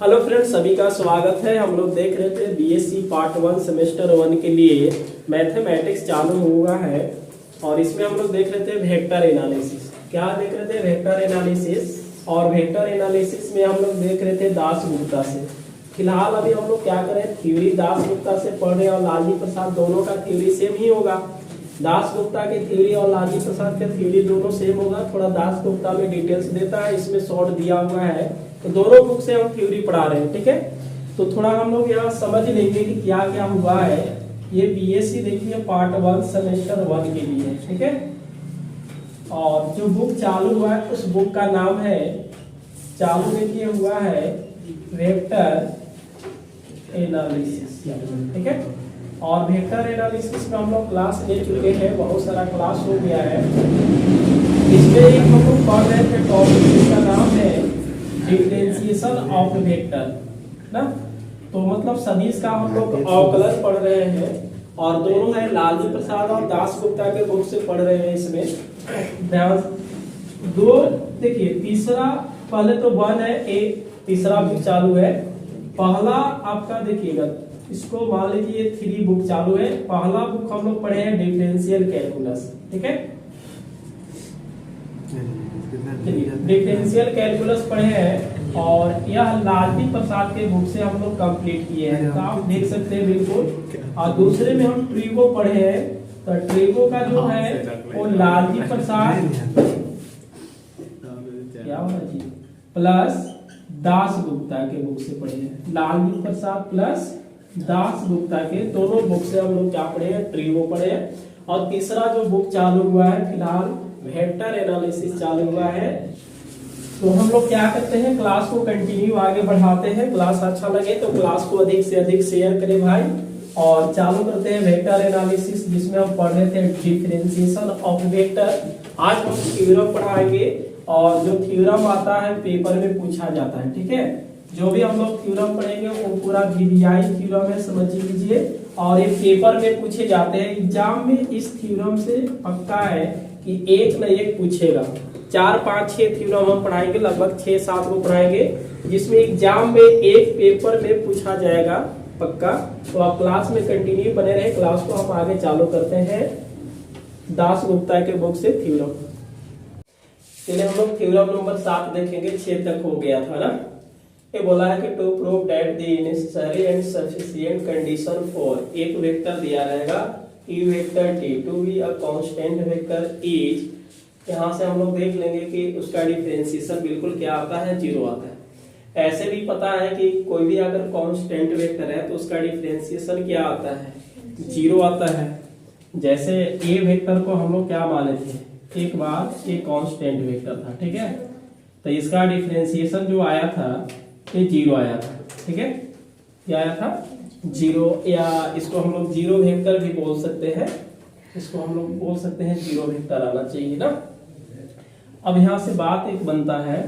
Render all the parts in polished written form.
Hello friends, सभी का स्वागत है। हम लोग देख रहे थे बीएससी पार्ट 1 सेमेस्टर 1 के लिए मैथमेटिक्स चालू हुआ है और इसमें हम लोग देख रहे थे वेक्टर एनालिसिस। क्या देख रहे थे? Vector analysis. और वेक्टर एनालिसिस में हम लोग देख रहे थे दासगुप्ता से। फिलहाल अभी हम लोग क्या करें, थ्योरी दासगुप्ता से पढ़ रहे हैं और लालजी प्रसाद दोनों का थ्योरी सेम ही होगा। दासगुप्ता के थ्योरी और लालजी प्रसाद के थ्योरी दोनों सेम होगा। थोड़ा दासगुप्ता में डिटेल्स देता है, इसमें शॉर्ट दिया हुआ है, तो दोनों बुक से हम थ्योरी पढ़ा रहे हैं। ठीक है, तो थोड़ा हम लोग यहाँ समझ लेंगे कि क्या क्या हुआ है। ये बीएससी देखिए पार्ट 1 सेमेस्टर 1 के लिए, ठीक है। और जो बुक चालू हुआ है उस बुक का नाम है, चालू देखिए हुआ है वेक्टर एनालिसिस, ठीक है। और वेक्टर एनालिसिस में हम लोग क्लास ले चुके हैं, बहुत सारा क्लास हो गया है। इसमें एक हम लोग पढ़ रहे थे टॉपिक जिसका नाम है डिफरेंशिएशन ऑफ वेक्टर ना। तो मतलब सदिश का हम लोग अवकलन पढ़ रहे हैं और दोनों है लालजी प्रसाद और दासगुप्ता के बुक से पढ़ रहे हैं। इसमें ध्यान दो देखिए, तीसरा पहले तो 1 है, एक तीसरा बुक चालू है। पहला आपका देखिएगा, इसको मान लीजिए 3 बुक चालू है। पहला बुक हम लोग पढ़े हैं डिफरेंशियल कैलकुलस, ठीक है। डिफरेंशियल कैलकुलस पढ़े हैं और यह लालजी प्रसाद के बुक से हम लोग कंप्लीट किए हैं, तो आप देख सकते हैं बिल्कुल। और दूसरे में हम ट्रीगो पढ़े हैं, तो ट्रीगो का जो है वो लालजी प्रसाद क्या होना चाहिए प्लस दासगुप्ता के बुक से पढ़े हैं। लालजी प्रसाद प्लस दासगुप्ता के दोनों बुक से हम लोग क्या पढ़े हैं, ट्रीगो पढ़े हैं। और तीसरा जो बुक चालू हुआ है फिलहाल वेक्टर एनालिसिस चालू हुआ है। तो हम लोग क्या करते हैं, क्लास को कंटिन्यू आगे बढ़ाते हैं। क्लास अच्छा लगे तो क्लास को अधिक से अधिक शेयर करें भाई। और चालू करते हैं वेक्टर एनालिसिस, जिसमें हम पढ़ रहे थे डिफरेंशिएशन ऑफ वेक्टर। आज हम थ्योरम पढ़ाएंगे और जो थ्योरम आता है पेपर में पूछा जाता है, ठीक है। जो भी हम लोग थ्योरम पढ़ेंगे वो पूरा वीवीआई थ्योरम है, समझ लीजिए। और ये पेपर में पूछे जाते हैं। एग्जाम में इस थ्योरम से पक्का है कि एक न एक पूछेगा। 4, 5, 6 थ्योरम हम पढ़ाएंगे, लगभग 6-7 को पढ़ाएंगे, जिसमें एग्जाम में एक पेपर में पूछा जाएगा पक्का। तो आप क्लास में कंटिन्यू बने रहे। क्लास को हम आगे चालू करते हैं दासगुप्ता के बुक से थ्योरम। चलिए हम लोग थ्योरम नंबर 7 देखेंगे, 6 तक हो गया था ना। ये बोला है कि to prove that the necessary and sufficient condition for, एक वेक्टर दिया रहेगा e vector t to be a constant vector is. यहाँ से हम लोग देख लेंगे कि उसका डिफरेंशिएशन बिल्कुल क्या आता है, 0 आता है। ऐसे भी पता है कि कोई भी अगर कांस्टेंट वेक्टर है तो उसका डिफरेंशिएशन क्या आता है, 0 आता है। जैसे ए वेक्टर को हम लोग क्या माने थे, एक बार ये कांस्टेंट वेक्टर था, ठीक है। तो इसका डिफरेंशिएशन जो आया था ये 0 आया था, ठीक है। क्या आया था, 0, या इसको हम लोग 0 वेक्टर भी बोल सकते हैं। इसको हम लोग बोल सकते हैं 0 वेक्टर आना चाहिए ना। अब यहाँ से बात एक बनता है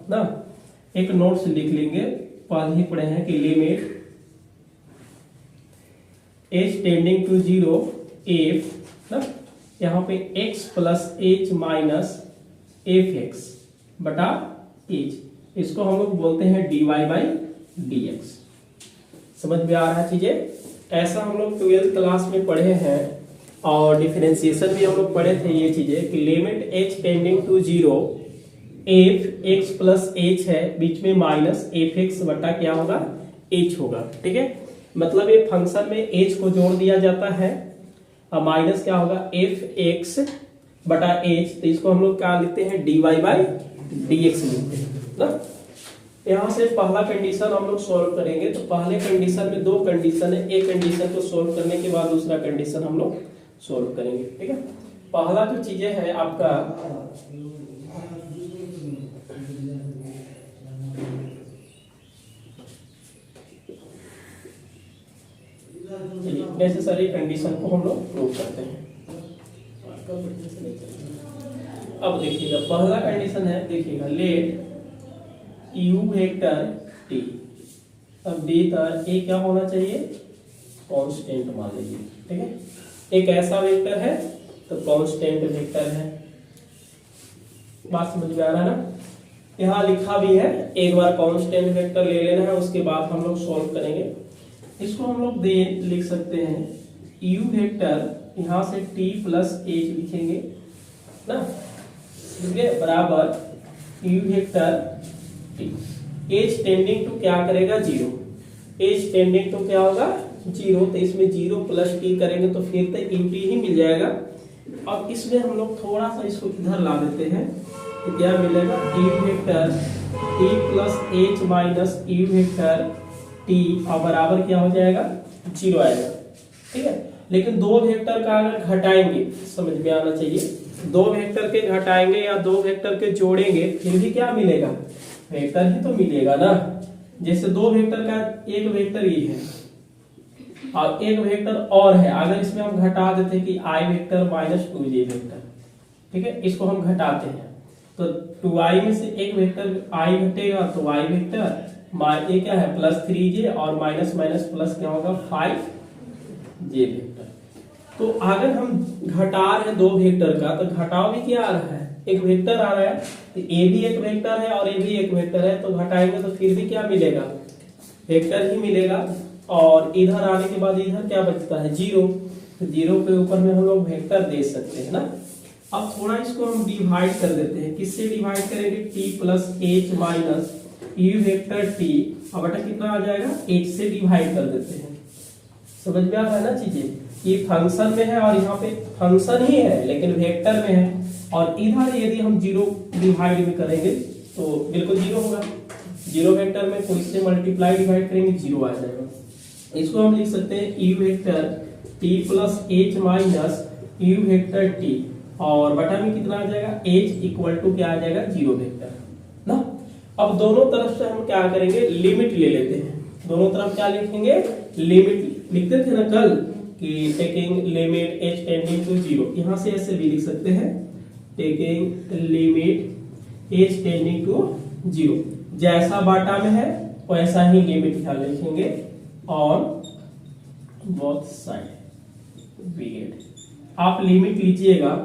ना, एक नोट्स लिख लेंगे। पहले ही पढ़े हैं कि limit h tending to 0 f ना, यहाँ पे x plus h minus fx बटा h, इसको हम लोग बोलते हैं dy बाई dx। समझ में आ रहा है चीजें। ऐसा हम लोग 12th क्लास में पढ़े हैं और डिफरेंशिएशन भी हम लोग पढ़े थे ये चीजें कि limit h tending to 0 f x plus h है, बीच में माइनस fx बटा क्या होगा, h होगा, ठीक है। मतलब ये फंक्शन में h को जोड़ दिया जाता है और माइनस क्या होगा, fx बटा h। तो इसको हम लोग क्या लिखते हैं, dy बाई dx लिखते हैं ना। यहाँ से पहला कंडीशन हम लोग सोल्व करेंगे। तो पहले कंडीशन में 2 कंडीशन है, एक कंडीशन को सोल्व करने के बाद दूसरा कंडीशन हम लोग सोल्व करेंगे, ठीक है। पहला जो चीजें है आपका, नेसेसरी कंडीशन को हम लोग प्रूव करते हैं। अब देखिएगा पहला कंडीशन है, देखिएगा लेट u वेक्टर t। अब d तर a क्या होना चाहिए, कांस्टेंट मान लीजिए, ठीक है। एक ऐसा वेक्टर है तो कांस्टेंट वेक्टर है। बात समझ में आ रहा है ना। यहाँ लिखा भी है, एक बार कांस्टेंट वेक्टर ले लेना है, उसके बाद हम लोग सॉल्व करेंगे। इसको हम लोग दे लिख सकते हैं u वेक्टर, यहाँ से t प्लस एच लिखेंगे ना, ठीक है, बराबर u vector t, h tending to क्या करेगा 0, एच टेंडिंग टू क्या होगा 0, तो इसमें 0 प्लस टी करेंगे तो फिर तो ut ही मिल जाएगा। अब इसमें हम लोग थोड़ा सा इसको इधर ला देते हैं तो क्या मिलेगा u vector t plus H minus u vector t और बराबर क्या हो जाएगा 0 आएगा, ठीक है। लेकिन दो वेक्टर का अगर घटाएंगे, समझ में आना चाहिए, दो वेक्टर के घटाएंगे या दो वेक्टर के जोड़ेंगे फिर भी क्या मिलेगा, वेक्टर ही तो मिलेगा ना। जैसे दो वेक्टर का एक वेक्टर ये है और एक वेक्टर और है, अगर इसमें हम घटा देते हैं कि i vector minus 2j vector, ठीक है, इसको हम घटाते हैं तो 2i में से एक वेक्टर i घटेगा तो y वेक्टर, ये क्या है प्लस 3j और माइनस माइनस प्लस क्या होगा 5j वेक्टर। तो अगर हम घटा रहे हैं दो वेक्टर का तो घटाव भी क्या आ रहा है, एक वेक्टर आ रहा है, तो a भी एक वेक्टर है और a भी एक वेक्टर है, तो घटाएंगे तो फिर भी क्या मिलेगा, वेक्टर ही मिलेगा। और इधर आने के बाद इधर क्या बचता है 0, तो 0 के ऊपर में हम लोग वेक्टर दे सकते हैं ना। अब थोड़ा इसको हम डिवाइड कर देते हैं, किससे डिवाइड करेंगे t plus H minus u vector t, अब बटा कितना आ जाएगा h से डिवाइड कर देते हैं। समझ में आ रहा है ना चीजें, ये फंक्शन में है और यहाँ पे फंक्शन ही है लेकिन वेक्टर में है, और इधर यदि हम 0 डिवाइड में करेंगे तो बिल्कुल 0 होगा, 0 वेक्टर में कोई से मल्टीप्लाई डिवाइड करेंगे 0 आ जाएगा। इसको हम लिख सकते हैं u vector t plus H minus u vector t और बटा में कितना आ जाएगा h इक्वल टू क्या आ जाएगा 0 वेक्टर ना। अब दोनों तरफ से हम क्या करेंगे, लिमिट ले लेते हैं, दोनों तरफ क्या लिखेंगे, लिमिट लिखते थे ना कल कि taking limit h tending to 0, यहाँ से ऐसे भी लिख सकते हैं taking limit h tending to 0, जैसा बाटा में है वैसा ही लिमिट यहाँ लिखेंगे और बोथ साइड वेट। आप लिमिट लीजिएगा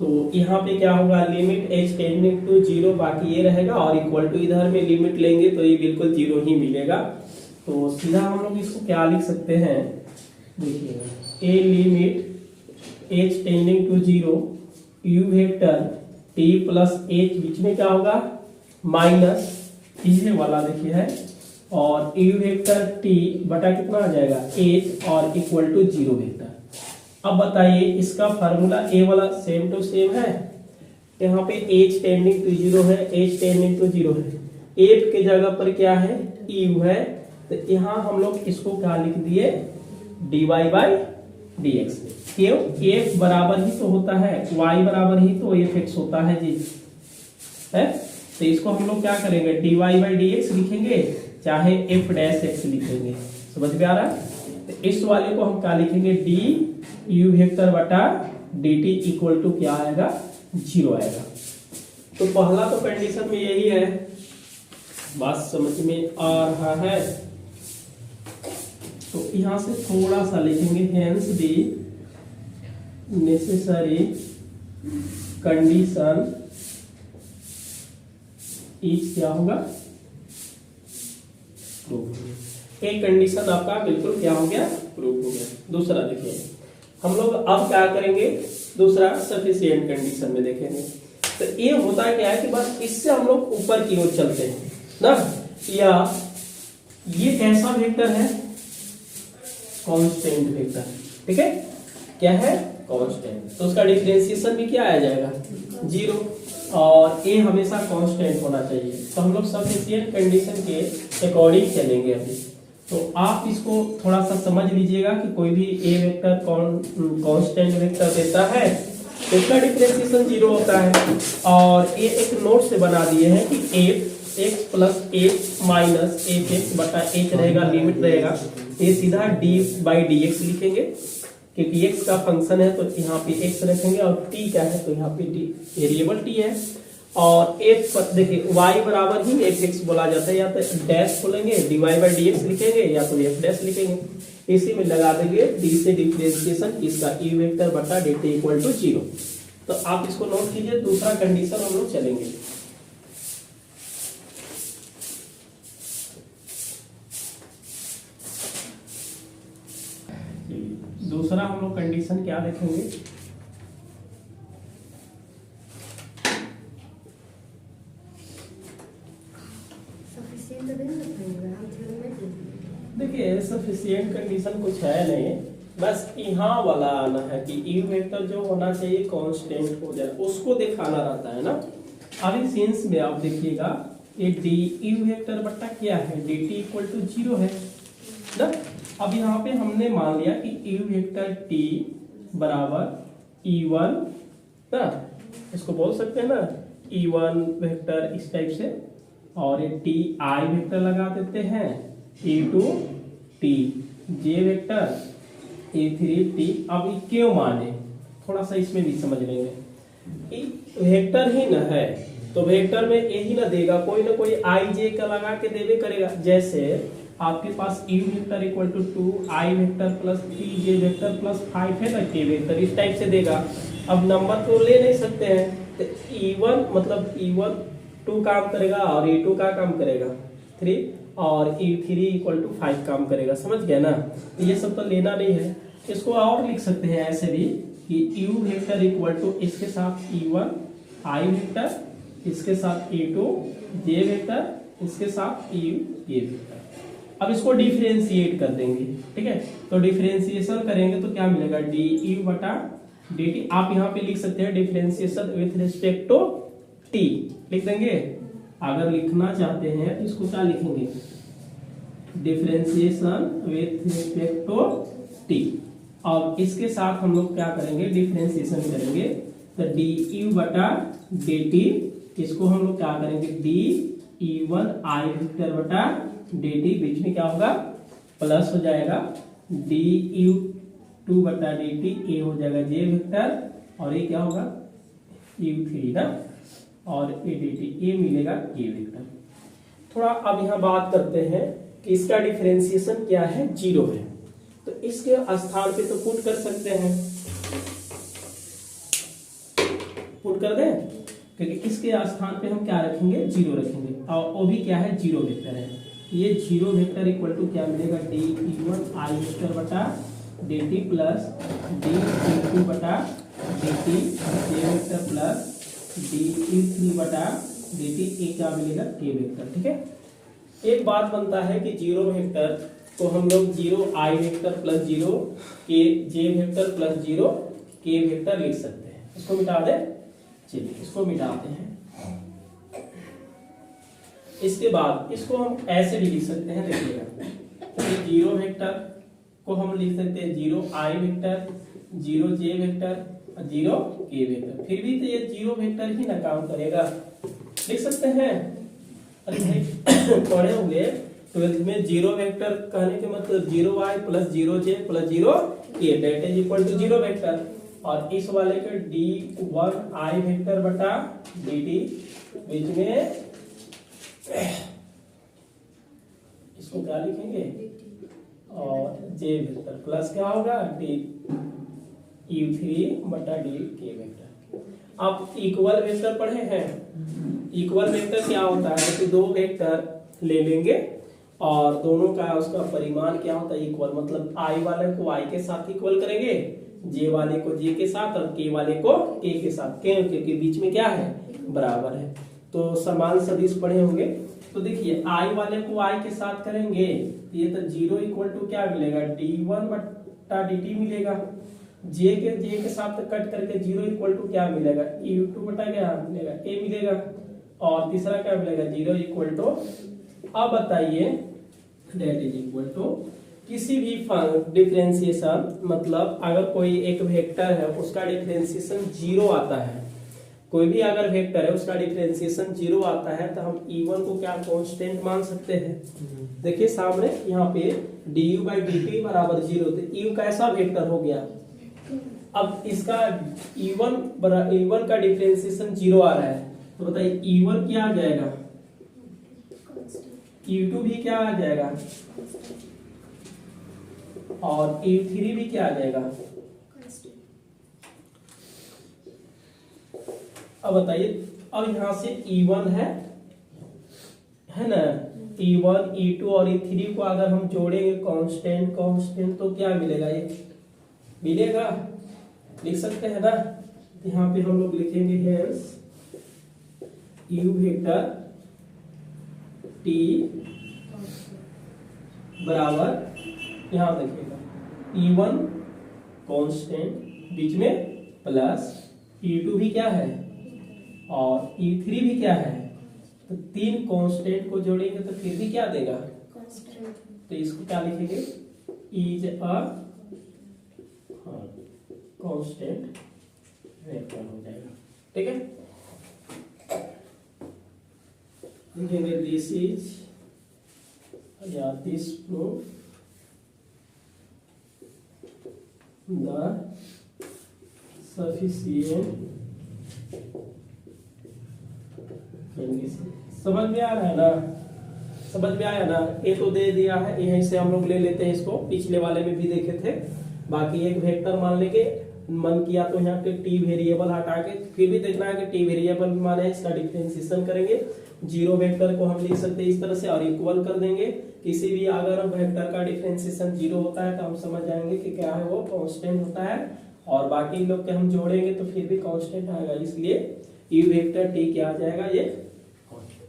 तो यहाँ पे क्या होगा, लिमिट h टेंडिंग टू 0 बाकी ये रहेगा और इक्वल टू इधर में लिमिट लेंगे तो ये बिल्कुल 0 ही मिलेगा। तो सीधा हम लोग इसको क्या लिख सकते हैं, देखिएगा a limit h tending to 0 u vector t plus h, बीच में क्या होगा माइनस ये वाला देखिए है, और u वेक्टर t बटा कितना आ जाएगा h और इक्वल टू 0 वेक्टर। अब बताइए इसका फार्मूला a वाला सेम टू सेम है, यहाँ पे h टेंडिंग टू 0 है, h टेंडिंग टू 0 है, f के जगह पर क्या है u है, तो यहाँ हम लोग इसको क्या लिख दिए dy बाई dx। क्यों, f बराबर ही तो होता है, y बराबर ही तो fx होता है जी, है, तो इसको हम लोग क्या करेंगे dy बाई dx लिखेंगे चाहे f डैश x लिखेंगे। समझ में आ रहा है, तो इस वाले को हम क्या लिखेंगे d u वेक्टर बटा dt इक्वल टू क्या आएगा 0 आएगा। तो पहला तो कंडीशन में यही है, बात समझ में आ रहा है। तो यहां से थोड़ा सा लिखेंगे hence the necessary condition is क्या होगा प्रूफ। एक कंडीशन आपका बिल्कुल क्या हो गया प्रूफ हो गया। दूसरा देखिए हम लोग अब क्या करेंगे, दूसरा सफिशिएंट कंडीशन में देखेंगे। तो ये होता क्या है कि बस इससे हम लोग ऊपर की ओर चलते हैं ना, या ये कैसा वेक्टर है कांस्टेंट वेक्टर, ठीक है, क्या है कांस्टेंट, तो उसका डिफरेंशिएशन भी क्या आ जाएगा 0 और ए हमेशा कांस्टेंट होना चाहिए। तो हम लोग सफिशिएंट कंडीशन के अकॉर्डिंग चलेंगे अभी। तो आप इसको थोड़ा सा समझ लीजिएगा कि कोई भी ए वेक्टर कांस्टेंट वेक्टर देता है तो इसका डिफरेंशिएशन 0 होता है, और ये एक नोट से बना दिए हैं कि F x plus H minus F x बटा एच रहेगा, लिमिट रहेगा, ये सीधा डी बाई डी एक्स लिखेंगे क्योंकि x का फंक्शन है तो यहाँ पे x रखेंगे, और t क्या है तो यहाँ पे वेरिएबल t है, और f पर देखिए y बराबर ही fx बोला जाता है, या तो डैश बोलेंगे dy बाई dx लिखेंगे या तो f डैश लिखेंगे, इसी में लगा देंगे d से डिफरेंशिएशन इसका e वेक्टर बटा dt इक्वल टू 0। तो आप इसको नोट कीजिए। दूसरा कंडीशन हम लोग चलेंगे। दूसरा हम लोग कंडीशन क्या देखेंगे, देखिए सफिशिएंट कंडीशन कुछ है नहीं, बस यहाँ वाला आना है कि यू वेक्टर जो होना चाहिए कांस्टेंट हो जाए, उसको दिखाना रहता है ना। अभी सीन्स में आप देखिएगा ये डी यू वेक्टर बट्टा क्या है, डी टी इक्वल टू 0 है ना। अब यहाँ पे हमने मान लिया कि यू वेक्टर टी बराबर E1 ना, इसको बोल सकते हैं ना E1 वेक्टर इस टाइप से, और ये टी आई वेक्टर लगा देते हैं, E2 टी जे वेक्टर E3 टी। अब ये क्यों माने, थोड़ा सा इसमें भी समझ लेंगे। वेक्टर ही ना है तो वेक्टर में यही ना देगा, कोई ना कोई आई जे का लगा के देवे करेगा। जैसे आपके पास U vector equal to 2 I vector plus 3 J vector plus 5 है ना के वेक्टर, इस टाइप से देगा। अब नंबर तो ले नहीं सकते हैं, तो E1 मतलब E1 2 काम करेगा और E2 का काम करेगा 3 और E3 इक्वल टू 5 काम करेगा, समझ गया ना। तो ये सब तो लेना नहीं है, इसको और लिख सकते हैं ऐसे भी कि यू वेक्टर इक्वल टू इसके साथ E1 आई वेक्टर, इसके साथ E2 जे वेक्टर, इसके साथ EU ये वेक्टर। अब इसको डिफरेंशिएट कर देंगे, ठीक है। तो डिफरेंशिएशन करेंगे तो क्या मिलेगा, डी यू बटा डी टी। आप यहाँ पे लिख सकते हैं differentiation with respect to t लिख देंगे। अगर लिखना चाहते हैं तो इसको क्या लिखेंगे, differentiation with respect to t. और इसके साथ हम लोग क्या करेंगे, डिफरेंशिएशन करेंगे तो डी यू बटा डी टी, इसको हम लोग क्या करेंगे डी E1 आई वेक्टर बटा डी टी, बीच में क्या होगा प्लस हो जाएगा डी U2 बटा डी टी, ए हो जाएगा जे वेक्टर और ये क्या होगा U3 ना, और ए डी टी ए मिलेगा ए वेक्टर। थोड़ा अब यहाँ बात करते हैं कि इसका डिफरेंशिएशन क्या है, 0 है, तो इसके स्थान पे तो पुट कर सकते हैं, पुट कर दें, क्योंकि इसके स्थान पे हम क्या रखेंगे 0 रखेंगे, और वो भी क्या है 0 वेक्टर है। ये 0 वेक्टर इक्वल टू क्या मिलेगा, डी E1 आई वेक्टर बटा D T plus D E2 बटा डी टी जे वेक्टर प्लस डी E3 बटा डी टी, ए क्या मिलेगा के वेक्टर, ठीक है। एक बात बनता है कि 0 वेक्टर को हम लोग 0 आई वेक्टर प्लस 0 के जे वेक्टर प्लस 0 के वेक्टर लिख सकते हैं। इसको मिटा दे, चलिए इसको मिटाते हैं। इसके बाद इसको हम ऐसे भी लिख सकते हैं, देखिएगा 0 वेक्टर को हम लिख सकते हैं 0 आई वेक्टर 0 जे वेक्टर 0 के वेक्टर, फिर भी तो ये 0 वेक्टर ही ना काम करेगा, लिख सकते हैं। अरे भाई पढ़े होंगे 12th में 0 वेक्टर कहने के मतलब 0 आई plus 0 J plus 0 k, that is equal to 0 vector. और इस वाले के D1 आई वेक्टर बटा डी टी, बीच में इसको क्या लिखेंगे और जे वेक्टर प्लस क्या होगा डी U3 बटा डी के वेक्टर। आप इक्वल वेक्टर पढ़े हैं, इक्वल वेक्टर क्या होता है कि 2 वेक्टर ले लेंगे और दोनों का उसका परिमाण क्या होता है इक्वल, मतलब आई वाले को आई के साथ इक्वल करेंगे, जे वाले को जे के साथ और के वाले को के के साथ, के बीच में क्या है बराबर है। तो समान सदिश पढ़े होंगे। तो देखिए आई वाले को आई के साथ करेंगे तो ये तो 0 इक्वल टू क्या मिलेगा D1 बटा dt मिलेगा, जे के साथ कट करके 0 इक्वल टू क्या मिलेगा U2 बटा क्या मिलेगा a मिलेगा, और तीसरा क्या मिलेगा 0 इक्वल टू, अब बताइए दैट इज इक्वल टू किसी भी डिफरेंशिएशन, मतलब अगर कोई एक वेक्टर है उसका डिफरेंशिएशन 0 आता है, कोई भी अगर वेक्टर है उसका डिफरेंशिएशन 0 आता है तो हम E1 को क्या कांस्टेंट मान सकते हैं। देखिए सामने यहाँ पे du बाई डी टी बराबर 0, तो U कैसा वेक्टर हो गया। अब इसका E1 का डिफरेंशिएशन 0 आ रहा है, तो बताइए E1 क्या आ जाएगा, U2 भी क्या आ जाएगा और U3 भी क्या आ जाएगा। अब बताइए, अब यहां से E1 है ना, E1 E2 और E3 को अगर हम जोड़ेंगे कांस्टेंट तो क्या मिलेगा, ये मिलेगा, लिख सकते हैं ना। यहाँ पे हम लोग लिखेंगे हेंस u वेक्टर t बराबर, यहाँ देखिएगा e1 कांस्टेंट बीच में प्लस e2 भी क्या है और e3 भी क्या है, तो तीन कांस्टेंट को जोड़ेंगे तो फिर भी क्या देगा, तो इसको क्या लिखेंगे, इज अ कांस्टेंट वेक्टर हो जाएगा। ठीक है, लिखेंगे दिस इज या this proof the sufficient condition. समझ में आ रहा है ना, समझ में आया ना। ए तो दे दिया है, यहीं से हम लोग ले लेते हैं इसको, पिछले वाले में भी देखे थे। बाकी एक वेक्टर मान लेंगे, मन किया तो यहाँ पे टी वेरिएबल हटा के फिर भी देखना है कि टी वेरिएबल माने इसका डिफरेंशिएशन करेंगे। जीरो वेक्टर को हम लिख सकते हैं इस तरह से और इक्वल कर देंगे। किसी भी अगर वेक्टर का डिफरेंशिएशन जीरो होता है तो हम समझ जाएंगे कि क्या है, वो कांस्टेंट होता है, और बाकी लोग के हम जोड़ेंगे तो फिर भी कांस्टेंट आएगा। इसलिए यू वेक्टर टी क्या आ जाएगा,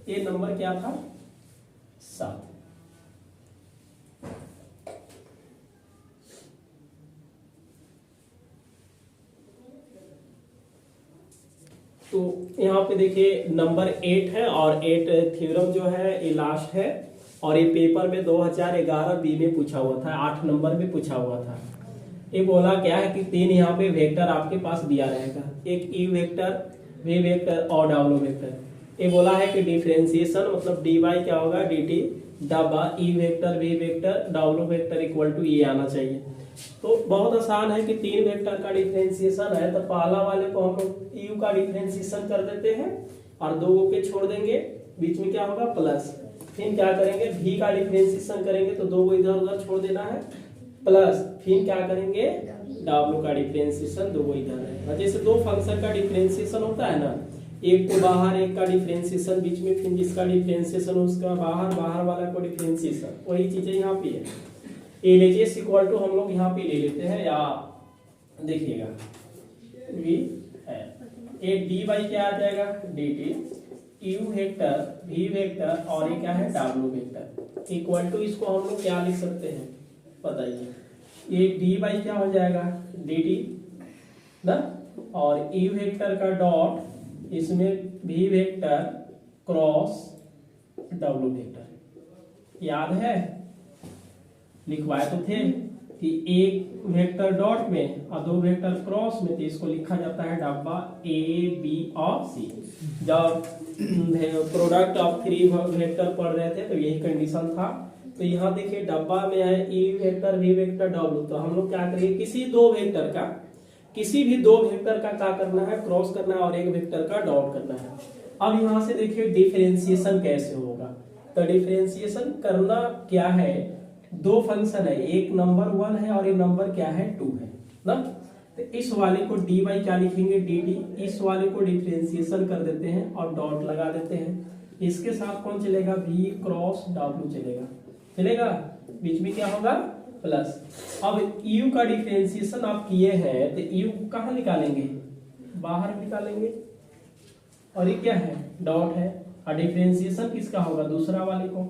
ये नंबर क्या था, 7। तो यहाँ पे देखिए नंबर 8 है और 8 थ्योरम जो है ये लास्ट है, और ये पेपर में 2011 बी में पूछा हुआ था, 8 नंबर में पूछा हुआ था। ये बोला क्या है कि 3 यहाँ पे वेक्टर आपके पास दिया रहेगा, एक ई वेक्टर, वी वेक्टर और डब्ल्यू वेक्टर। ये बोला है कि डिफरेंशिएशन मतलब डी बाई क्या होगा, डी टी डब्बा ई वेक्टर वी वेक्टर डब्ल्यू वेक्टर इक्वल टू ये आना चाहिए। तो बहुत आसान है कि 3 वेक्टर का डिफरेंशिएशन है, तो पहला वाले को हम लोग यू का डिफरेंशिएशन कर देते हैं और 2 के छोड़ देंगे, बीच में क्या होगा प्लस। फिर क्या करेंगे, भी का डिफरेंशिएशन करेंगे तो 2 को इधर उधर छोड़ देना है प्लस, फिर क्या करेंगे डब्ल्यू का डिफरेंशिएशन 2 को इधर है। जैसे 2 फंक्शन का डिफरेंशिएशन होता है ना, एक को बाहर, एक का डिफरेंशिएशन बीच में, फिर जिसका डिफरेंशिएशन उसका बाहर, बाहर वाला को डिफरेंशिएशन, वही चीजें यहाँ पे है। ए लीजिए इक्वल टू हम लोग यहाँ पे ले लेते हैं, या देखिएगा वी है ए डी बाई क्या आ जाएगा, d t u vector v vector और ये क्या है डब्ल्यू वेक्टर इक्वल टू, इसको हम लोग क्या लिख सकते हैं बताइए, ये डी बाई क्या हो जाएगा, डी टी ना, और यू वेक्टर का डॉट इसमें v vector cross W vector. याद है लिखवाए तो थे कि एक वेक्टर डॉट में और 2 वेक्टर क्रॉस में, तो इसको लिखा जाता है डब्बा ए बी और सी। जब प्रोडक्ट ऑफ 3 वेक्टर पढ़ रहे थे तो यही कंडीशन था। तो यहाँ देखिए डब्बा में है ई वेक्टर वी वेक्टर डब्ल्यू, तो हम लोग क्या करेंगे, किसी भी 2 वेक्टर का क्या करना है, क्रॉस करना है और एक वेक्टर का डॉट करना है। अब यहाँ से देखिए डिफरेंशिएशन कैसे होगा, तो डिफरेंशिएशन करना क्या है, 2 फंक्शन है, एक नंबर 1 है और एक नंबर क्या है 2 है ना। तो इस वाले को डी बाई क्या लिखेंगे, डी टी, इस वाले को डिफरेंशिएशन कर देते हैं और डॉट लगा देते हैं। इसके साथ कौन चलेगा, वी क्रॉस डब्ल्यू चलेगा, बीच में क्या होगा प्लस। अब यू का डिफरेंशिएशन आप किए हैं तो यू कहाँ निकालेंगे, बाहर निकालेंगे, और ये क्या है डॉट है, और डिफरेंशिएशन किसका होगा, दूसरा वाले को।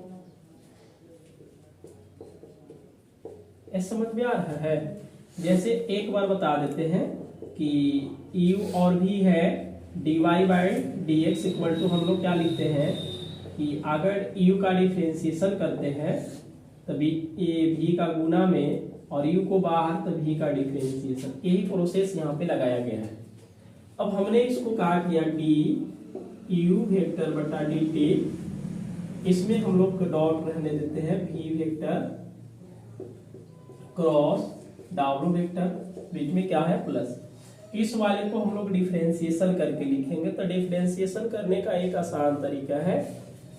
समझ में आ रहा है। जैसे एक बार बता देते हैं कि u और v है dy by d x equal to, हम लोग क्या लिखते हैं कि अगर u का डिफरेंशिएशन करते हैं तभी ये v का गुना में और u को बाहर तो v का डिफरेंशिएशन, यही प्रोसेस यहाँ पे लगाया गया है। अब हमने इसको कहा किया डी u वेक्टर बटा डी टी, इसमें हम लोग डॉट रहने देते हैं v vector cross W vector, बीच में क्या है प्लस। इस वाले को हम लोग डिफरेंशिएशन करके लिखेंगे। तो डिफरेंशिएशन करने का एक आसान तरीका है,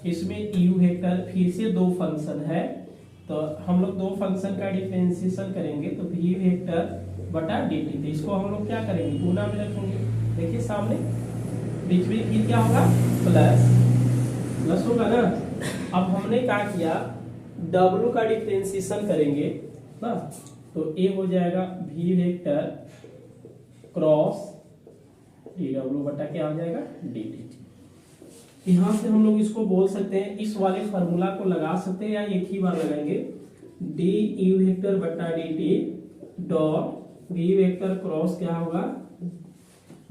इसमें यू वेक्टर फिर से 2 फंक्शन है, तो हम लोग 2 फंक्शन का डिफरेंशिएशन करेंगे तो वी वेक्टर बटा डी टी, तो इसको हम लोग क्या करेंगे गुना में रखेंगे। देखिए सामने बीच में फिर क्या होगा प्लस होगा ना। अब हमने क्या किया, डब्ल्यू का डिफरेंशिएशन करेंगे ना, तो ए हो जाएगा v वेक्टर क्रॉस dw बटा क्या हो जाएगा dt। यहां से हम लोग इसको बोल सकते हैं, इस वाले फार्मूला को लगा सकते हैं या एक ही बार लगाएंगे, डी यू वेक्टर बटा dt dot v vector cross क्या होगा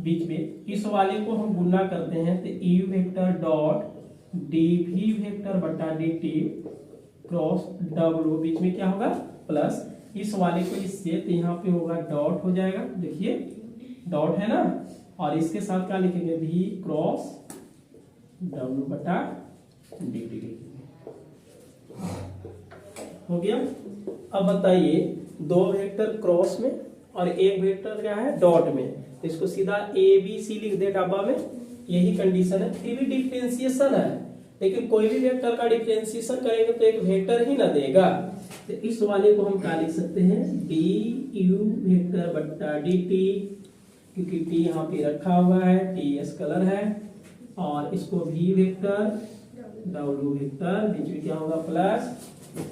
बीच में, इस वाले को हम गुना करते हैं तो you vector dot dv vector बटा dt क्रॉस w बीच में क्या होगा प्लस, इस वाले को इससे तो यहाँ पे होगा डॉट हो जाएगा, देखिए डॉट है ना, और इसके साथ क्या लिखेंगे v क्रॉस w बटा dt लिखेंगे। हो गया। अब बताइए दो वेक्टर क्रॉस में और एक वेक्टर क्या है डॉट में, तो इसको सीधा ए बी सी लिख दे डब्बा में, यही कंडीशन है। फिर भी डिफरेंशिएशन है, लेकिन कोई भी वेक्टर का डिफरेंशिएशन करेंगे तो एक वेक्टर ही ना देगा, तो इस वाले को हम क्या लिख सकते हैं डी यू वेक्टर बटा डी टी, क्योंकि टी यहाँ पे रखा हुआ है, टी एस कलर है, और इसको वी वेक्टर डब्ल्यू वेक्टर बीच में क्या होगा प्लस,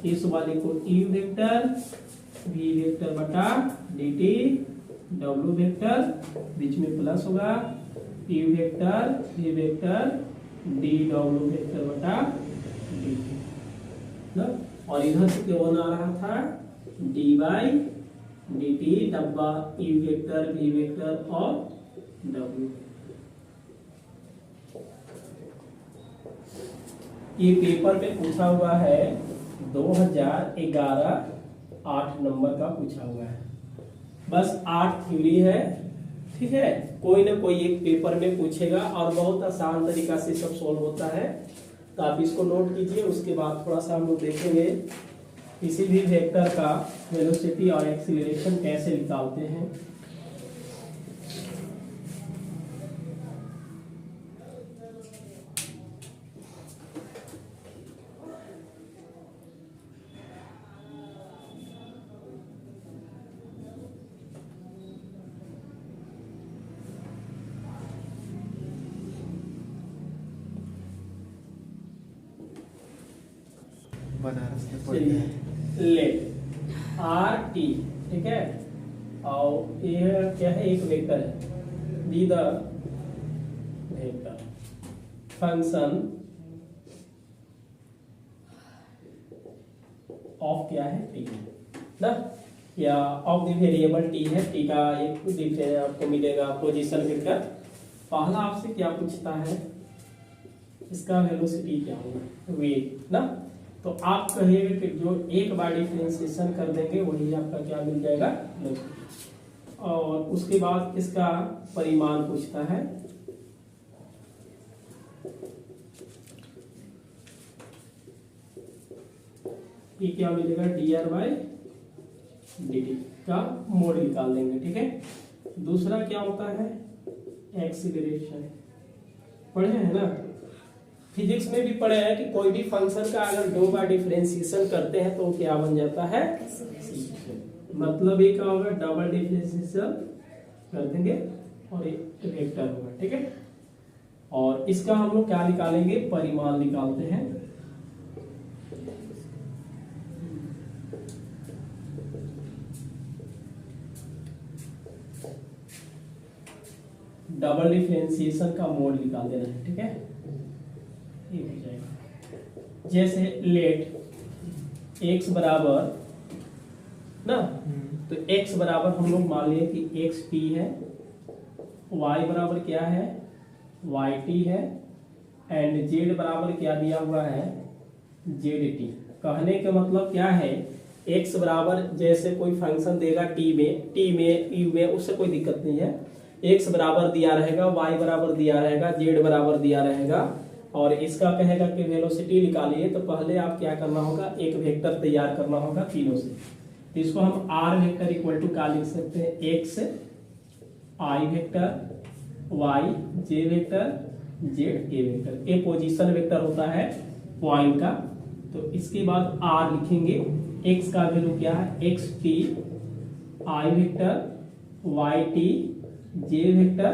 इस वाले को यू वेक्टर वी वेक्टर बटा डी टी डब्ल्यू वेक्टर बीच में प्लस होगा, u vector v vector d डब्ल्यू वेक्टर बटा डी टी, और इधर से क्या बना रहा था डी बाई डी टी डब्बा यू वेक्टर वी वेक्टर और डब्ल्यू। ये पेपर पे पूछा हुआ है 2011 8 नंबर का पूछा हुआ है, बस 8 थ्योरी है, ठीक है, कोई ना कोई एक पेपर में पूछेगा और बहुत आसान तरीका से सब सोल्व होता है, तो आप इसको नोट कीजिए। उसके बाद थोड़ा सा हम लोग देखेंगे किसी भी वेक्टर का वेलोसिटी और एक्सीलरेशन कैसे निकालते हैं। बनारस के पढ़ते हैं। लेट आर टी, ठीक है, और ये क्या है एक वेक्टर है, be the vector function of क्या है टी ना, या ऑफ द वेरिएबल टी है, टी का एक डिफरेंस आपको मिलेगा पोजीशन वेक्टर। पहला आपसे क्या पूछता है इसका वेलोसिटी क्या होगा वेग ना, तो आप कहिएगा कि जो एक बार डिफरेंशिएशन कर देंगे वही आपका क्या मिल जाएगा, और उसके बाद इसका परिमाण पूछता है, ये क्या मिलेगा D R by d T का मोड निकाल देंगे, ठीक है। दूसरा क्या होता है एक्सीलरेशन, पढ़े हैं ना, फिजिक्स में भी पढ़े हैं कि कोई भी फंक्शन का अगर दो बार डिफरेंशिएशन करते हैं तो क्या बन जाता है, मतलब ये क्या होगा डबल डिफरेंशिएशन कर देंगे और एक वेक्टर होगा, ठीक है। और इसका हम लोग क्या निकालेंगे परिमाण निकालते हैं, डबल डिफरेंशिएशन का मोड निकाल देना है, ठीक है, ये हो जाएगा। जैसे लेट x बराबर ना, तो x बराबर हम लोग मान लिए कि x t है, y बराबर क्या है y t है, एंड z बराबर क्या दिया हुआ है z t। कहने का मतलब क्या है, x बराबर जैसे कोई फंक्शन देगा t में u में, उससे कोई दिक्कत नहीं है, x बराबर दिया रहेगा, y बराबर दिया रहेगा, z बराबर दिया रहेगा, और इसका कहेगा कि वेलोसिटी निकालिए, तो पहले आप क्या करना होगा एक वेक्टर तैयार करना होगा तीनों से, तो इसको हम r वेक्टर इक्वल टू क्या लिख सकते हैं x i vector y j vector z k vector, A position vector होता है पॉइंट का, तो इसके बाद r लिखेंगे, x का वैल्यू क्या है x t i vector y t j vector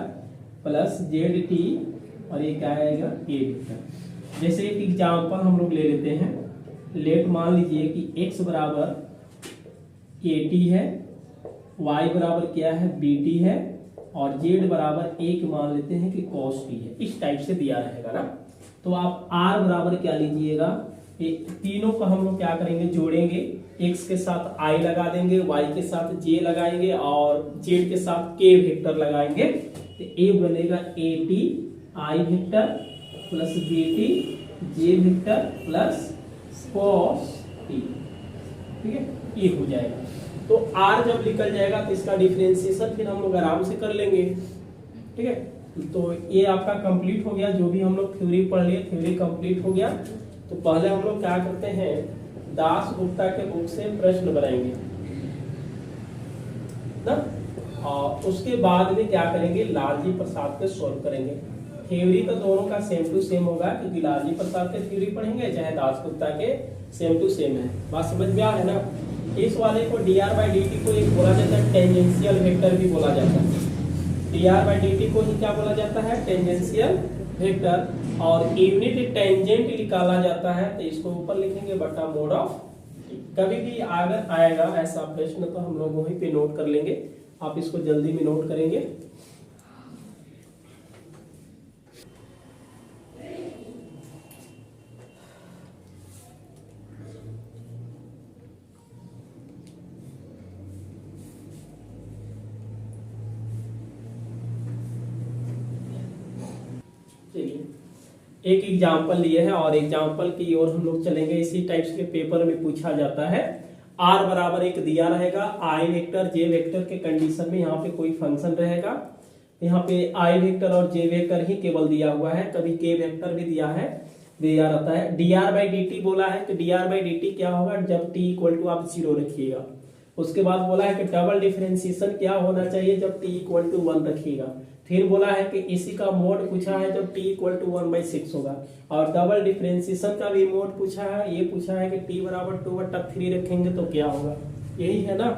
plus z t, और ये क्या आएगा k वेक्टर। जैसे एक एग्जांपल हम लोग ले लेते हैं, लेट मान लीजिए कि x बराबर AT है, y बराबर क्या है BT है, और z बराबर एक मान लेते हैं कि cos t है। इस टाइप से दिया रहेगा ना, तो आप r बराबर क्या लीजिएगा, तीनों को हम लोग क्या करेंगे, जोड़ेंगे, x के साथ i लगा देंगे, y के साथ j लगाएंगे और z के साथ k वेक्टर लगाएंगे, तो a बनेगा AT i vector plus BT j vector plus cos t, ठीक है, ये हो जाएगा। तो r जब निकल जाएगा तो इसका डिफरेंशिएशन फिर हम लोग आराम से कर लेंगे, ठीक है। तो ये आपका कंप्लीट हो गया, जो भी हम लोग थ्योरी पढ़ लिए, थ्योरी कंप्लीट हो गया। तो पहले हम लोग क्या करते हैं, दास गुप्ता के बुक से प्रश्न बनाएंगे ना, और उसके बाद में क्या करेंगे, लालजी प्रसाद के सॉल्व करेंगे। थ्योरी तो दोनों का सेम टू सेम होगा, क्योंकि लालजी प्रसाद के थ्योरी पढ़ेंगे चाहे दास गुप्ता के, सेम टू सेम है। बात समझ में आ रहा है ना। इस वाले को dr/dt को एक बोला जाता है टेंजेंशियल वेक्टर भी बोला जाता है। dr/dt को ही क्या बोला जाता है, टेंजेंशियल वेक्टर, और यूनिट टेंजेंट निकाला जाता है तो इसको ऊपर लिखेंगे बटा मोड ऑफ। कभी भी अगर आएगा ऐसा प्रश्न तो हम लोग वहीं पे नोट कर लेंगे, आप इसको जल्दी में नोट करेंगे। एक एग्जाम्पल लिए है और एग्जाम्पल की ओर हम लोग चलेंगे। इसी टाइप्स के पेपर में पूछा जाता है। r बराबर एक दिया रहेगा, i वेक्टर j वेक्टर के कंडीशन में यहाँ पे कोई फंक्शन रहेगा, यहाँ पे i वेक्टर और j वेक्टर ही केवल दिया हुआ है, कभी k वेक्टर भी दिया रहता है। dr/dt बोला है कि dr/dt क्या होगा, जब t इक्वल टू आप 0 रखिएगा। उसके बाद बोला है कि डबल डिफरेंशिएशन क्या होना चाहिए, जब t इक्वल टू 1 रखिएगा। फिर बोला है कि इसी का मोड पूछा है जब t इक्वल टू 1/6 होगा, और डबल डिफरेंशिएशन का भी मोड पूछा है। ये पूछा है कि t बराबर 2/3 रखेंगे तो क्या होगा, यही है ना,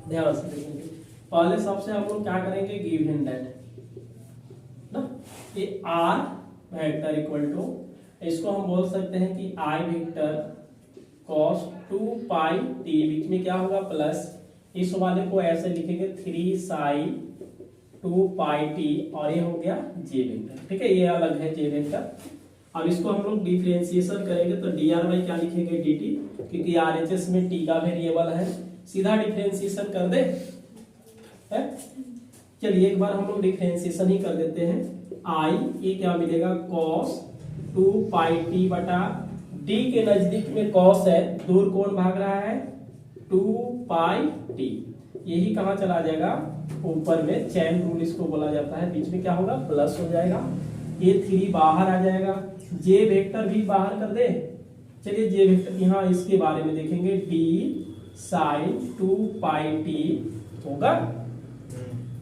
ध्यान से देखेंगे। पहले सबसे हम लोग क्या करेंगे, गिवन दैट ना, ये r वेक्टर इक्वल टू, इसको हम बोल सकते हैं कि i वेक्टर cos 2π t, बीच में क्या होगा प्लस, इस वाले को ऐसे लिखेंगे 3 sin 2π t, और ये हो गया j वेक्टर, ठीक है, ये अलग है j वेक्टर। अब इसको हम लोग डिफरेंशिएशन करेंगे तो dr क्या लिखेंगे dt, क्योंकि RHS में t का वेरिएबल है, सीधा डिफरेंशिएशन कर दे है। चलिए एक बार हम लोग डिफरेंशिएशन ही कर देते हैं। i ये क्या मिलेगा, cos 2π t बटा d के नजदीक में cos है, दूर कौन भाग रहा है, 2π t, यही कहाँ चला जाएगा, ऊपर में, चैन रूल इसको बोला जाता है, बीच में क्या होगा प्लस हो जाएगा, ये 3 बाहर आ जाएगा, j वेक्टर भी बाहर कर दे। चलिए j वेक्टर यहाँ इसके बारे में देखेंगे, d sin 2π t होगा,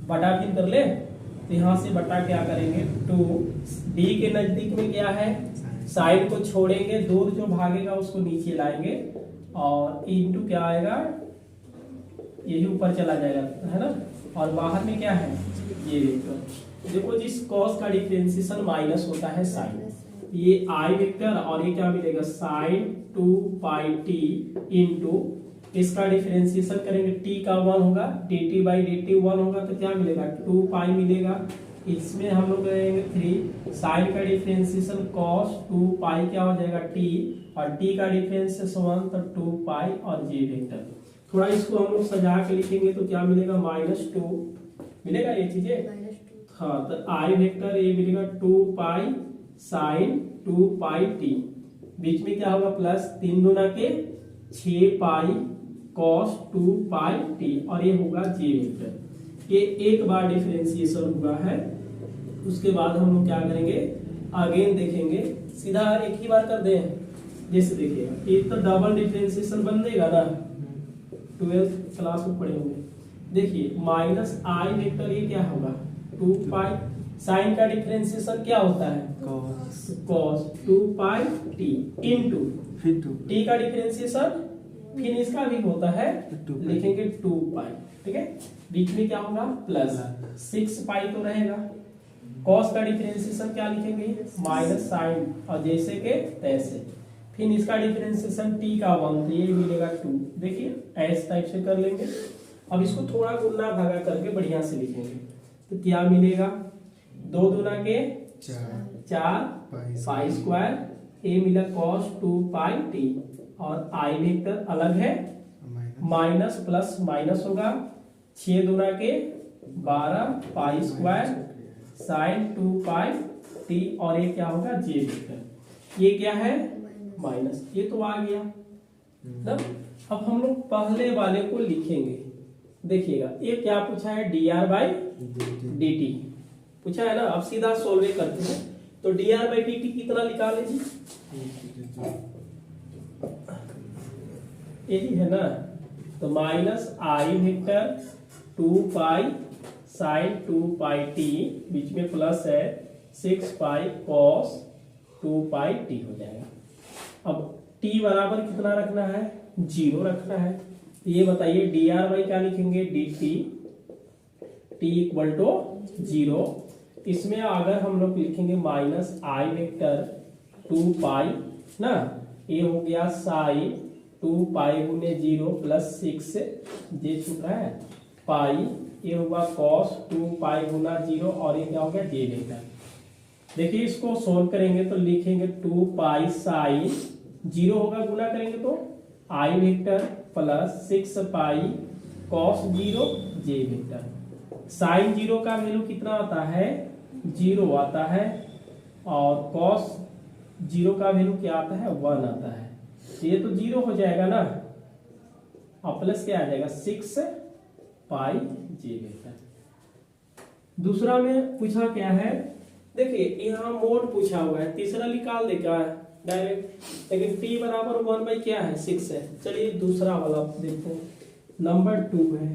बटा फिर कर ले, तो यहाँ से बटा क्या करेंगे 2, d के नजदीक में क्या है, साइड को छोड़ेंगे, दूर जो भागेगा उसको नीचे लाएंगे, और इनटू क्या आएगा, यही ऊपर चला जाएगा, है ना, और बाहर में क्या है ये वेक्टर। देखो जिस cos का डिफरेंशिएशन माइनस होता है साइन, ये i वेक्टर और ये क्या मिलेगा sin 2π t इनटू, इसका डिफरेंशिएशन करेंगे t का 1 होगा, dt/dt 1 होगा तो क्या मिलेगा 2π मिलेगा, इसमें हम लोग रहेंगे 3, साइन का डिफरेंशिएशन cos 2π क्या हो जाएगा t, और t का डिफरेंशिएशन 1 तो 2π और j वेक्टर। थोड़ा इसको हम लोग सजा के लिखेंगे तो क्या मिलेगा -2 मिलेगा, ये चीजें, हाँ, तो i वेक्टर ये मिलेगा 2π sin 2π t, बीच में क्या होगा प्लस, 3 दूना के 6π cos 2π t, और ये होगा j वेक्टर। ये एक बार डिफरेंशिएशन हुआ है, उसके बाद हम लोग क्या करेंगे, अगेन देखेंगे, सीधा एक ही बार कर दें, जैसे देखिएगा ये तो डबल डिफरेंशिएशन बन देगा ना, 12th क्लास में पढ़े होंगे। देखिए -i वेक्टर ये क्या होगा 2π, साइन का डिफरेंशिएशन क्या होता है cos 2π t इनटू t का डिफरेंशिएशन फिर इसका भी होता है, लिखेंगे 2π, ठीक है, बीच में क्या होगा प्लस 6π तो रहेगा, cos का डिफरेंशिएशन क्या लिखेंगे -sin, और जैसे के तैसे, फिर इसका डिफरेंशिएशन टी का 1 तो ये मिलेगा 2। देखिए ऐसे टाइप से कर लेंगे। अब इसको थोड़ा गुना भागा करके बढ़िया से लिखेंगे तो क्या मिलेगा, 2 दूना के 4 पाई स्क्वायर, ए मिला cos 2 पाई टी, और आई वेक्टर अलग है, माइनस प्लस माइनस होगा, 6 दूना के 12 pi square sine 2 pi T, और ये क्या होगा जे वेक्टर, ये क्या है माइनस, ये तो आ गया ना। अब हम लोग पहले वाले को लिखेंगे। देखिएगा ये क्या पूछा है, dr बाई dt पूछा है ना। अब सीधा सोल्व करते हैं तो dr बाई dt कितना निकाले जी, यही है ना। तो माइनस आई vector 2 pi sine 2 pi T, बीच में प्लस है 6 पाई कॉस 2 पाई टी हो जाएगा। अब t बराबर कितना रखना है, 0 रखना है। ये बताइए dr बाई क्या लिखेंगे, dt t इक्वल टू 0। इसमें अगर हम लोग लिखेंगे माइनस आई वेक्टर 2 पाई ना, ये हो गया साइन 2 पाई गुने 0 प्लस 6 जे छूट रहा है पाई, ये होगा cos 2 पाई गुना 0, और ये क्या हो गया जे वेक्टर। देखिए इसको सोल्व करेंगे तो लिखेंगे 2 पाई साइन 0 होगा, गुना करेंगे तो आई वेक्टर प्लस 6 पाई cos 0 जे वेक्टर। साइन 0 का वैल्यू कितना आता है, 0 आता है, और cos 0 का वैल्यू क्या आता है, 1 आता है। ये तो 0 हो जाएगा ना, और प्लस क्या आ जाएगा 6 पाई जे वेक्टर। दूसरा में पूछा क्या है, देखिए यहाँ मोड पूछा हुआ है, तीसरा निकाल दे क्या है डायरेक्ट, लेकिन t बराबर 1 बाई क्या है 6 है। चलिए दूसरा वाला देखते हैं, नंबर 2 है,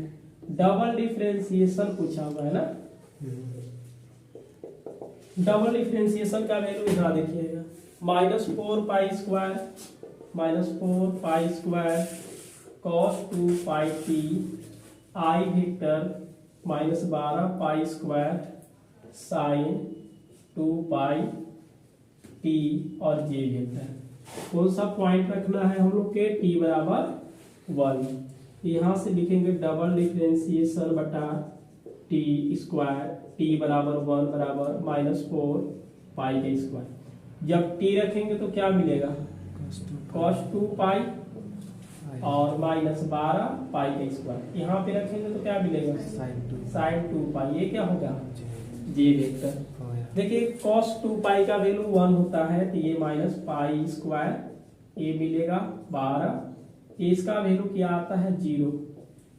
डबल डिफरेंशिएशन पूछा हुआ है ना। डबल डिफरेंशिएशन का वैल्यू यहाँ देखिएगा, -4 pi square -4 pi square cos 2 pi T, आई vector -12 pi square sine 2 pi T, और जे वेक्टर। कौन सा पॉइंट रखना है हम लोग के, t बराबर 1। यहाँ से लिखेंगे डबल डिफरेंशिएशन बटा टी स्क्वायर, टी बराबर 1 बराबर -4 पाई का स्क्वायर। जब t रखेंगे तो क्या मिलेगा, cos 2 पाई और -12 पाई का स्क्वायर। यहाँ पे रखेंगे तो क्या मिलेगा, साइन 2 पाई, ये क्या होगा जे वेक्टर। देखिए cos 2 पाई का वैल्यू 1 होता है, तो ये माइनस पाई स्क्वायर, ये मिलेगा 12, ये इसका वैल्यू क्या आता है 0,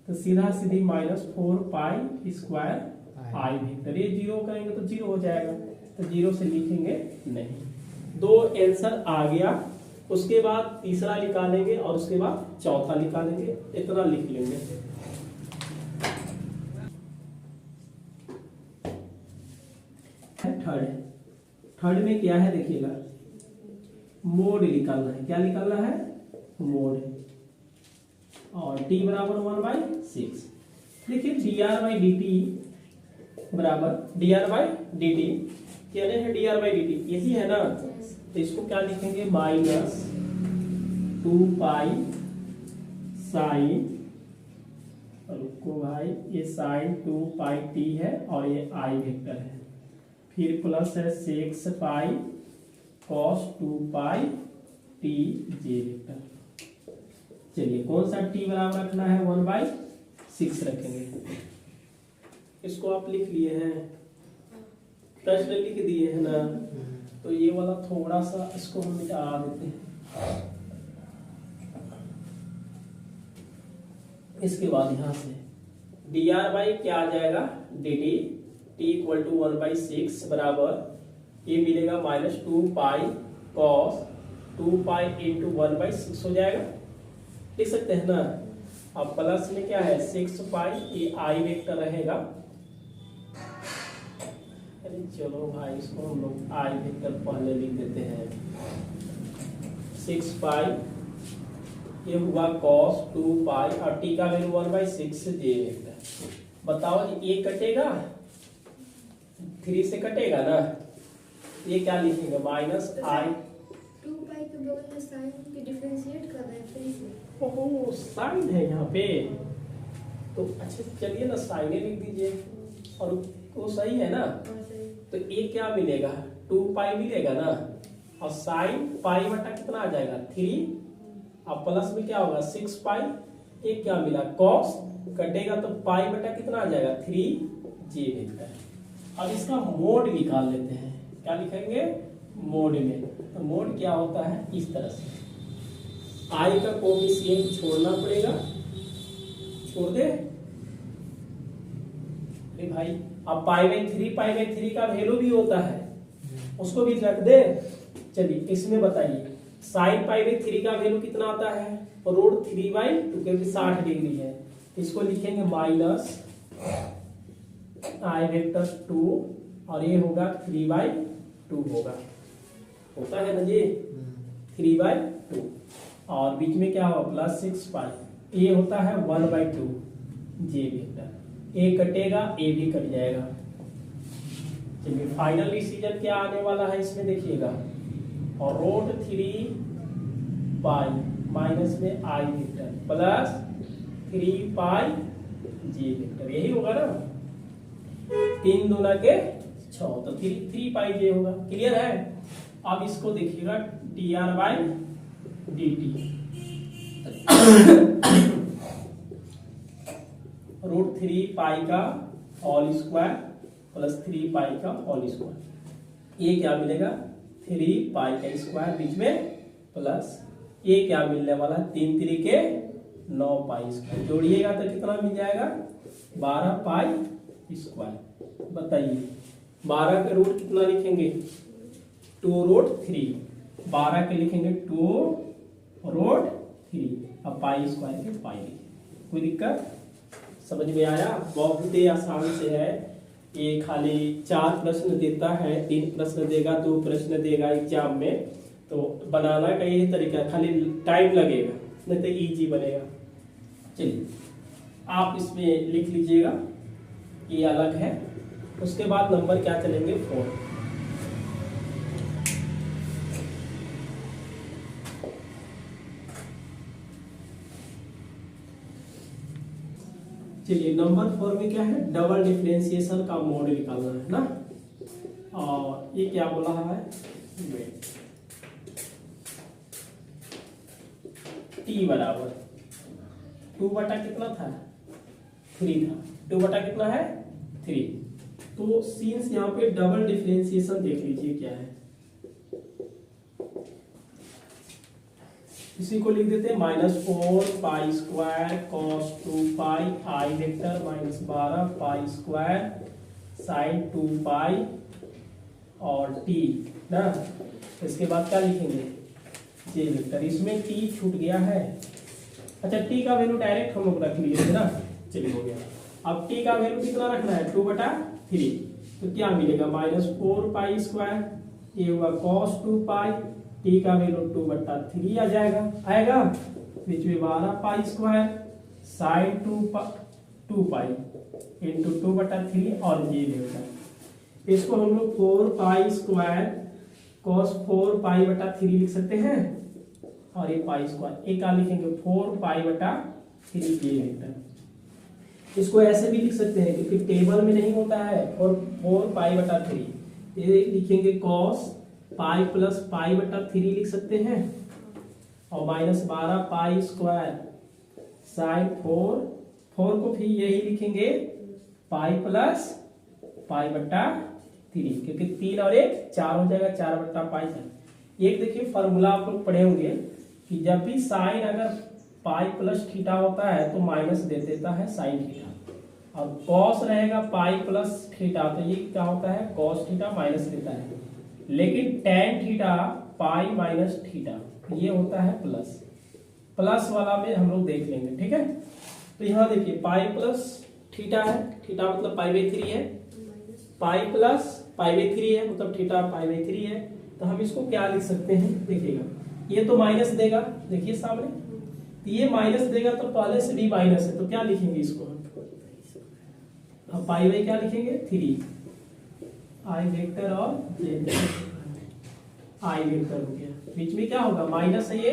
तो सीधा सीधी -4 पाई स्क्वायर आई वेक्टर। ये 0 करेंगे तो 0 हो जाएगा, तो 0 से लिखेंगे नहीं। 2 आंसर आ गया। उसके बाद तीसरा निकालेंगे और उसके बाद चौथा निकालेंगे, इतना लिख लेंगे। थर्ड में क्या है देखिएगा, मोड निकालना है। क्या निकालना है, मोड, और t बराबर 1 बाई 6। देखिए dr बाई dt बराबर dr बाई dt, क्या है dr बाई dt, यही है ना। तो इसको क्या लिखेंगे, -2 पाई साइन, रुको भाई, ये साइन 2 पाई t है, और ये आई वेक्टर है, फिर प्लस है 6 पाई cos 2 पाई टी जे वेक्टर। चलिए कौन सा t बराबर रखना है, 1 बाई 6 रखेंगे। इसको आप लिख लिए हैं, प्रश्न लिख दिए है ना। तो ये वाला थोड़ा सा इसको हम मिटा देते हैं। इसके बाद यहाँ से dr बाई क्या आ जाएगा dt, t equal to 1 by 6 बराबर, ये मिलेगा -2 पाई cos 2 पाई इंटू 1 बाई 6 हो जाएगा, लिख सकते हैं ना। अब प्लस में क्या है 6 पाई, ये आई वेक्टर रहेगा। अरे चलो भाई, इसको हम लोग आई वेक्टर पहले लिख देते हैं। 6 पाई, ये हुआ cos 2 पाई, और t का वैल्यू 1 बाई 6 जे वेक्टर। बताओ ये कटेगा, 3 से कटेगा ना, ये क्या लिखेंगे, -i पाई के बगल में साइन की डिफरेंशिएट कर रहे हैं फिर से। ओहो साइन है यहाँ पे, तो अच्छा चलिए ना साइने लिख दीजिए, और वो सही है ना। और सही। तो ये क्या मिलेगा, 2 पाई मिलेगा ना, और साइन पाई बटा कितना आ जाएगा 3, और प्लस में क्या होगा 6 पाई, ये क्या मिला कॉस, कटेगा तो पाई बटा कितना आ जाएगा 3 जे वेक्टर। अब इसका मोड निकाल लेते हैं, क्या लिखेंगे मोड में। तो मोड क्या होता है इस तरह से, आई का कोएफिशिएंट छोड़ना पड़ेगा, छोड़ दे अरे भाई, अब पाई बाई थ्री का वैल्यू भी होता है, उसको भी रख दे। चलिए इसमें बताइए साइन पाई बाई थ्री का वैल्यू कितना आता है, रूट 3/2 क्योंकि 60 डिग्री है, इसको लिखेंगे माइनस आई वेक्टर 2, और ये होगा 3/2 होता है ना जी 3/2, और बीच में क्या होगा प्लस 6 पाई, ये होता है 1/2 जे वेक्टर, ए कटेगा ए भी कट जाएगा। चलिए फाइनल डिसीजन क्या आने वाला है इसमें देखिएगा, और रूट 3 पाई माइनस में आई वेक्टर प्लस 3 पाई जे वेक्टर, यही होगा ना, 3 दूना के 6, तो 3 पाई जे होगा। क्लियर है। अब इसको देखिएगा dr/dt रूट 3 पाई का होल स्क्वायर प्लस 3 पाई का होल स्क्वायर, ये क्या मिलेगा 3 पाई का स्क्वायर बीच में प्लस ये क्या मिलने वाला 3 3 के 9 पाई स्क्वायर, जोड़िएगा तो कितना मिल जाएगा 12 पाई स्क्वायर। बताइए 12 के रूट कितना लिखेंगे 2 रूट 3, 12 के लिखेंगे 2 रूट 3, अब पाई स्क्वायर के पाई लिखेंगे। कोई दिक्कत समझ में आया, बहुत ही आसान से है ये, खाली 4 प्रश्न देता है, 3 प्रश्न देगा, 2 प्रश्न देगा एग्जाम में, तो बनाना का यही तरीका, खाली टाइम लगेगा नहीं तो इजी बनेगा। चलिए आप इसमें लिख लीजिएगा, ये अलग है, उसके बाद नंबर क्या चलेंगे 4। चलिए नंबर 4 में क्या है, डबल डिफरेंशिएशन का मोड निकालना है ना, और ये क्या बोला है t बराबर 2 बटा कितना था 3 था, 2 बटा कितना है 3, तो सीन्स यहाँ पे डबल डिफरेंशिएशन देख लीजिए क्या है, इसी को लिख देते हैं -4 pi square cos 2 pi I vector minus 12 pi square sine 2 pi और t ना। इसके बाद क्या लिखेंगे जे वेक्टर, इसमें t छूट गया है, अच्छा t का वैल्यू डायरेक्ट हम लोग रख लिए थे ना, चलिए हो गया। अब t का वैल्यू कितना रखना है 2/3, तो क्या मिलेगा -4 पाई स्क्वायर, ये हुआ cos 2 पाई, t का वैल्यू 2/3 आ जाएगा, आएगा बीच में 12 पाई स्क्वायर साइन 2 पाई इंटू 2/3 और ये वेक्टर, इसको हम लोग 4 पाई स्क्वायर cos 4 पाई/3 लिख सकते हैं, और ये पाई स्क्वायर एक का लिखेंगे 4 पाई/3 ये वेक्टर। इसको ऐसे भी लिख सकते हैं क्योंकि टेबल में नहीं होता है, और 4 पाई/3 ये लिखेंगे cos पाई प्लस पाई/3 लिख सकते हैं, और -12 पाई स्क्वायर साइन 4 को फिर यही लिखेंगे पाई प्लस पाई/3, क्योंकि 3 और 1 4 हो जाएगा, 4/पाई। एक देखिए फॉर्मूला आप लोग पढ़े होंगे कि जब भी साइन अगर पाई प्लस थीटा होता है तो माइनस दे देता है साइन थीटा, और कॉस रहेगा पाई प्लस थीटा तो ये क्या होता है कॉस थीटा माइनस देता है, लेकिन tan theta pi minus theta ये होता है प्लस वाला में हम लोग देख लेंगे, ठीक है। तो यहाँ देखिए पाई प्लस थीटा है, थीटा मतलब पाई/3 है, पाई प्लस पाई/3 है मतलब थीटा पाई/3 है, तो हम इसको क्या लिख सकते हैं देखिएगा, ये तो माइनस देगा, देखिए सामने तो ये माइनस देगा, तो पहले से भी माइनस है, तो क्या लिखेंगे इसको हम पाई क्या लिखेंगे 3 आई वेक्टर और आई वेक्टर हो गया। बीच में क्या होगा माइनस है ये,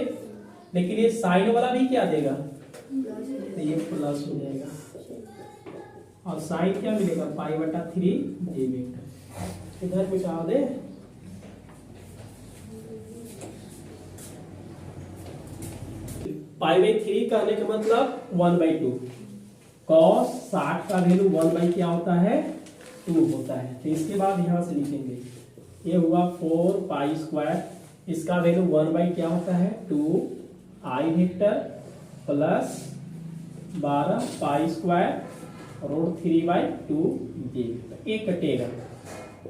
लेकिन ये साइन वाला भी क्या देगा, तो ये प्लस हो जाएगा और साइन क्या मिलेगा पाई बटा 3 जे वेक्टर। इधर मिटा दे, पाई बाई 3 कहने का मतलब 1/2, cos 60 का वैल्यू 1 क्या होता है 2 होता है। तो इसके बाद यहां से लिखेंगे ये हुआ 4 पाई स्क्वायर, इसका वैल्यू 1 क्या होता है 2 I vector plus 12 pi square root 3/2 J vector.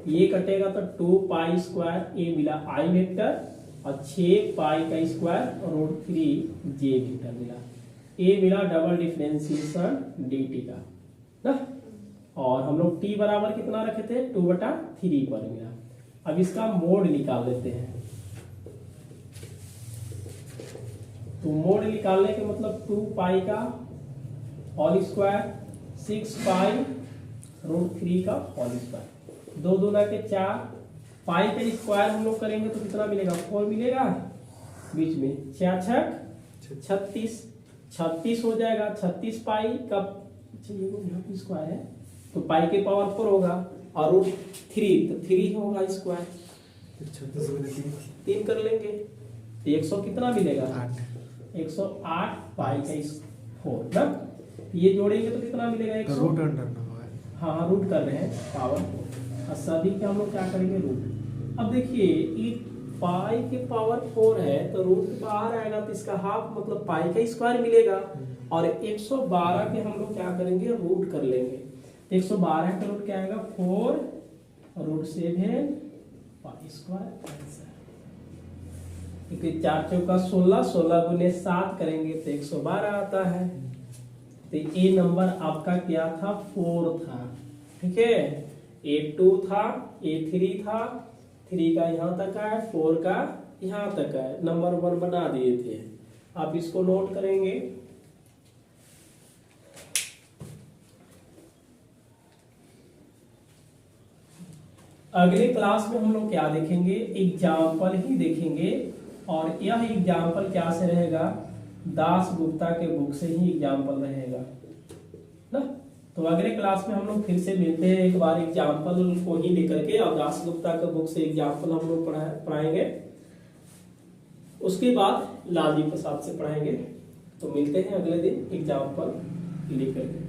ये कटेगा तो 2 पाई स्क्वायर ये मिला आई वेक्टर और 6 पाई का स्क्वायर रूट 3 जे वेक्टर मिला। ये मिला डबल डिफरेंशिएशन dt का ना, और हम लोग t बराबर कितना रखे थे 2/3 पर मिला। अब इसका मोड निकाल लेते हैं, तो मोड निकालने के मतलब 2 पाई का होल स्क्वायर 6 पाई रूट 3 का होल स्क्वायर, 2 दूना के 4 पाई का स्क्वायर हम लोग करेंगे तो कितना मिलेगा 4 मिलेगा, बीच में 4 छक 36 हो जाएगा। 36 पाई का यहाँ पे स्क्वायर है तो पाई के पावर 4 होगा और रूट 3 तो 3 होगा स्क्वायर, 3 कर लेंगे तो 100 कितना मिलेगा 108 पाई का 4 ना, ये जोड़ेंगे तो कितना मिलेगा 100 रूट अंडर ना होगा। हाँ रूट कर रहे हैं पावर 4 और सभी के हम लोग क्या करेंगे रूट। अब देखिए ये पाई के पावर 4 है तो रूट बाहर आएगा तो इसका हाफ मतलब पाई का स्क्वायर मिलेगा और 112 के हम लोग क्या करेंगे रूट कर लेंगे। 112 का रूट क्या आएगा 4 रूट 7 पाई स्क्वायर आंसर। क्योंकि 4 चौका 16, 16 गुने 7 करेंगे तो 112 आता है। तो ये नंबर आपका क्या था 4 था, ठीक है। ए 2 था, ए 3 था, 3 का यहाँ तक है, 4 का यहाँ तक है, नंबर 1 बना दिए थे। आप इसको नोट करेंगे। अगले क्लास में हम लोग क्या देखेंगे एग्जाम्पल ही देखेंगे, और यह एग्जाम्पल क्या से रहेगा दास गुप्ता के बुक से ही एग्जाम्पल रहेगा ना। तो अगले क्लास में हम लोग फिर से मिलते हैं एक बार एग्जाम्पल को ही लेकर के, और दास गुप्ता के बुक से एग्जाम्पल हम लोग पढ़ाएंगे, उसके बाद लालजी प्रसाद से पढ़ाएंगे। तो मिलते हैं अगले दिन एग्जाम्पल लेकर के।